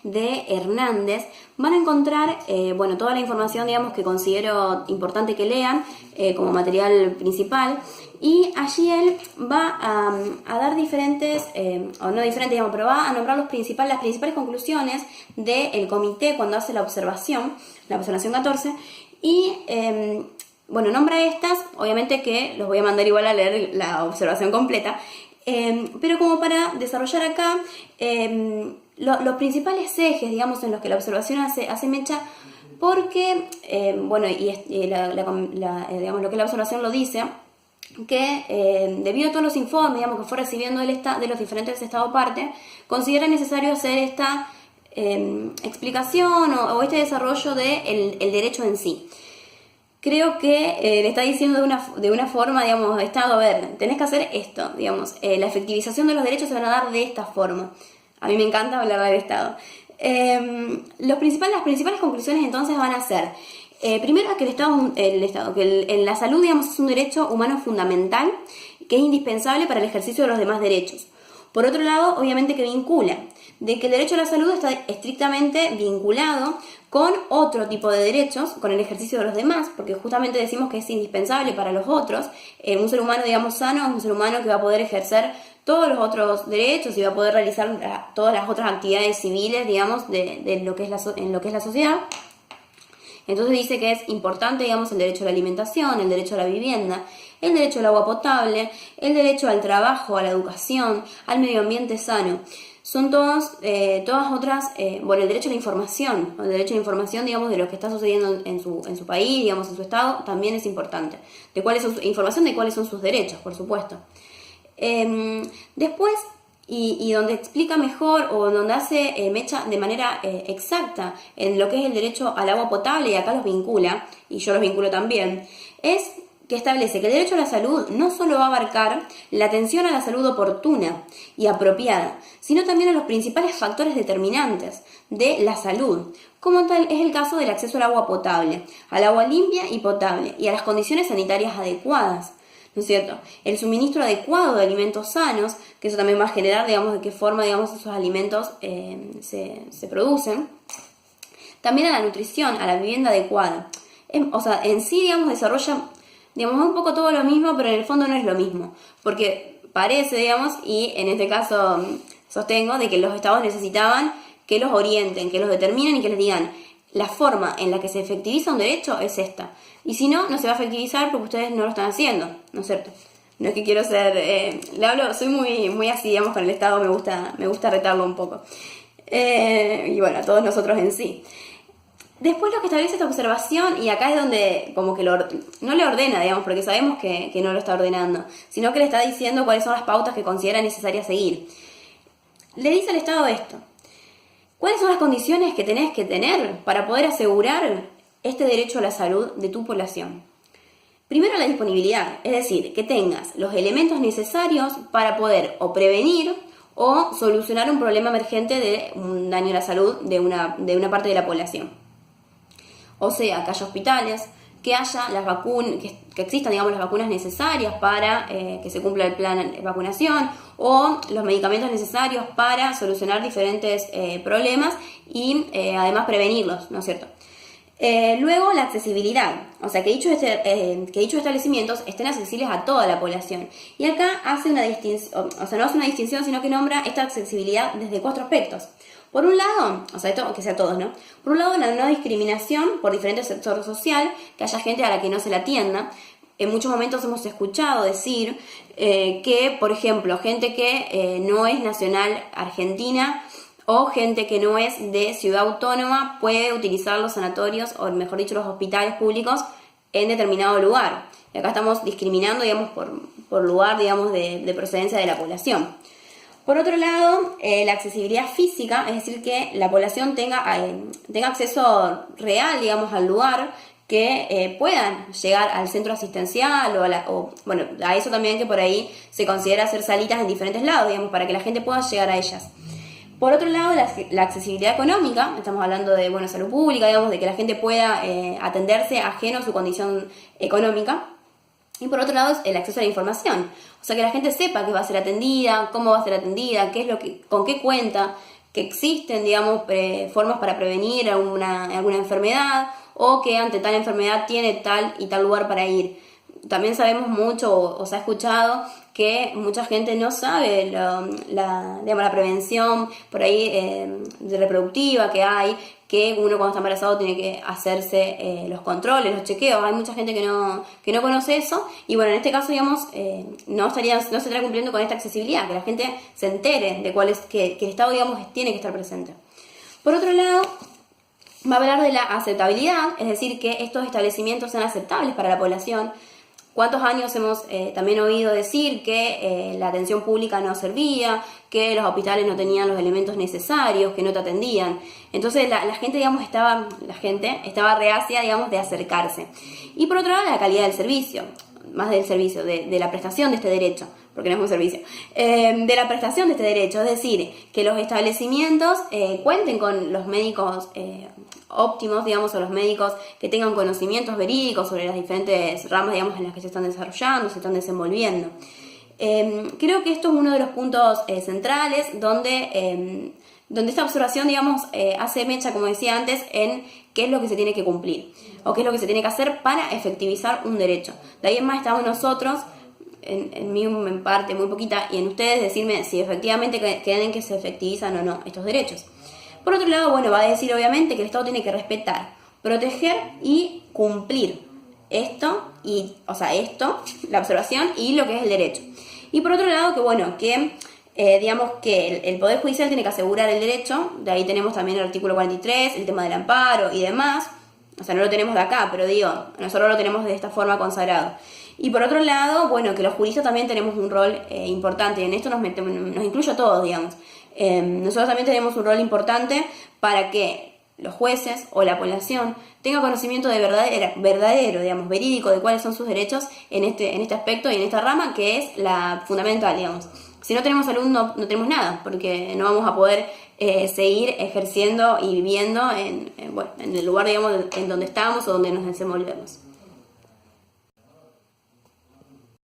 de Hernández, van a encontrar, bueno, toda la información, digamos, que considero importante que lean como material principal. Y allí él va a dar diferentes, o no diferentes, digamos, pero va a nombrar las principales conclusiones del comité cuando hace la observación 14, y bueno, nombra estas, obviamente que los voy a mandar igual a leer la observación completa, pero como para desarrollar acá los principales ejes, digamos, en los que la observación hace mecha, porque, bueno, digamos, lo que la observación lo dice, que debido a todos los informes, digamos, que fue recibiendo de los diferentes estados parte, considera necesario hacer esta explicación o este desarrollo del derecho en sí. Creo que le está diciendo de una forma, digamos, Estado, a ver, tenés que hacer esto, digamos, la efectivización de los derechos se van a dar de esta forma. A mí me encanta hablar del Estado. Las principales conclusiones entonces van a ser, primero, que la salud, digamos, es un derecho humano fundamental que es indispensable para el ejercicio de los demás derechos. Por otro lado, obviamente que vincula, de que el derecho a la salud está estrictamente vinculado con otro tipo de derechos, con el ejercicio de los demás, porque justamente decimos que es indispensable para los otros. Un ser humano, digamos, sano es un ser humano que va a poder ejercer todos los otros derechos y va a poder realizar todas las otras actividades civiles, digamos, en lo que es la sociedad. Entonces dice que es importante, digamos, el derecho a la alimentación, el derecho a la vivienda, el derecho al agua potable, el derecho al trabajo, a la educación, al medio ambiente sano. Son todas otras, bueno, el derecho a la información, digamos, de lo que está sucediendo en su país, digamos, en su estado, también es importante. Información de cuáles son sus derechos, por supuesto. Después, y donde explica mejor o donde hace mecha de manera exacta en lo que es el derecho al agua potable, y acá los vincula, y yo los vinculo también, es que establece que el derecho a la salud no solo va a abarcar la atención a la salud oportuna y apropiada, sino también a los principales factores determinantes de la salud, como tal es el caso del acceso al agua potable, al agua limpia y potable, y a las condiciones sanitarias adecuadas, ¿no es cierto? El suministro adecuado de alimentos sanos, que eso también va a generar, digamos, de qué forma, digamos, esos alimentos se producen. También a la nutrición, a la vivienda adecuada. En sí, digamos, desarrolla, digamos, un poco todo lo mismo, pero en el fondo no es lo mismo. Porque parece, digamos, y en este caso sostengo, de que los estados necesitaban que los orienten, que los determinen y que les digan la forma en la que se efectiviza un derecho es esta. Y si no, no se va a efectivizar porque ustedes no lo están haciendo, ¿no es cierto? No es que quiero ser... soy muy así, digamos, con el Estado, me gusta retarlo un poco. Y bueno, a todos nosotros en sí. Después lo que establece esta observación, y acá es donde como que no le ordena, digamos, porque sabemos que no lo está ordenando, sino que le está diciendo cuáles son las pautas que considera necesarias seguir. Le dice al Estado esto: ¿cuáles son las condiciones que tenés que tener para poder asegurar este derecho a la salud de tu población? Primero, la disponibilidad, es decir, que tengas los elementos necesarios para poder o prevenir o solucionar un problema emergente de un daño a la salud de una parte de la población. O sea, que haya hospitales, que haya las vacunas, que existan, digamos, las vacunas necesarias para que se cumpla el plan de vacunación, o los medicamentos necesarios para solucionar diferentes problemas y además prevenirlos, ¿no es cierto? Luego, la accesibilidad, o sea, que dichos establecimientos estén accesibles a toda la población. Y acá hace una distinción, o sea, no hace una distinción, sino que nombra esta accesibilidad desde 4 aspectos. Por un lado, o sea, esto que sea todos, ¿no? Por un lado, la no discriminación por diferentes sectores social, que haya gente a la que no se la atienda. En muchos momentos hemos escuchado decir que, por ejemplo, gente que no es nacional argentina o gente que no es de ciudad autónoma puede utilizar los sanatorios, o mejor dicho, los hospitales públicos en determinado lugar. Y acá estamos discriminando, digamos, por lugar, digamos, de procedencia de la población. Por otro lado, la accesibilidad física, es decir, que la población tenga acceso real, digamos, al lugar, que puedan llegar al centro asistencial bueno, a eso también, que por ahí se considera hacer salitas en diferentes lados, digamos, para que la gente pueda llegar a ellas. Por otro lado, la accesibilidad económica, estamos hablando de salud pública, digamos, de que la gente pueda atenderse ajeno a su condición económica. Y por otro lado, el acceso a la información. O sea, que la gente sepa que va a ser atendida, cómo va a ser atendida, con qué cuenta, que existen, digamos, formas para prevenir alguna enfermedad, o que ante tal enfermedad tiene tal y tal lugar para ir. También sabemos mucho, o se ha escuchado, que mucha gente no sabe digamos, la prevención por ahí reproductiva que hay, que uno cuando está embarazado tiene que hacerse los controles, los chequeos. Hay mucha gente que no conoce eso, y bueno, en este caso, digamos, no se estaría cumpliendo con esta accesibilidad, que la gente se entere de cuál es, que el Estado, digamos, tiene que estar presente. Por otro lado, va a hablar de la aceptabilidad, es decir, que estos establecimientos sean aceptables para la población. ¿Cuántos años hemos también oído decir que la atención pública no servía, que los hospitales no tenían los elementos necesarios, que no te atendían? Entonces la gente, digamos, estaba reacia, digamos, de acercarse. Y por otro lado, la calidad del servicio, más del servicio, de la prestación de este derecho, porque no es un servicio, de la prestación de este derecho, es decir, que los establecimientos cuenten con los médicos óptimos, digamos, o los médicos que tengan conocimientos verídicos sobre las diferentes ramas, digamos, en las que se están desarrollando, se están desenvolviendo. Creo que esto es uno de los puntos centrales donde esta observación, digamos, hace mecha, como decía antes, en qué es lo que se tiene que cumplir o qué es lo que se tiene que hacer para efectivizar un derecho. De ahí en más estamos nosotros, en mí en parte muy poquita, y en ustedes decirme si efectivamente creen que se efectivizan o no estos derechos. Por otro lado, bueno, va a decir obviamente que el Estado tiene que respetar, proteger y cumplir esto, la observación y lo que es el derecho. Y por otro lado, que bueno, que digamos que el Poder Judicial tiene que asegurar el derecho. De ahí tenemos también el artículo 43, el tema del amparo y demás. O sea, no lo tenemos de acá, pero digo, nosotros lo tenemos de esta forma consagrado. Y por otro lado, bueno, que los juristas también tenemos un rol importante, y en esto nos incluye a todos, digamos. Nosotros también tenemos un rol importante para que los jueces o la población tenga conocimiento de verdadero, digamos, verídico, de cuáles son sus derechos en este aspecto y en esta rama, que es la fundamental, digamos. Si no tenemos salud, no tenemos nada, porque no vamos a poder seguir ejerciendo y viviendo en el lugar, digamos, en donde estamos o donde nos desenvolvemos.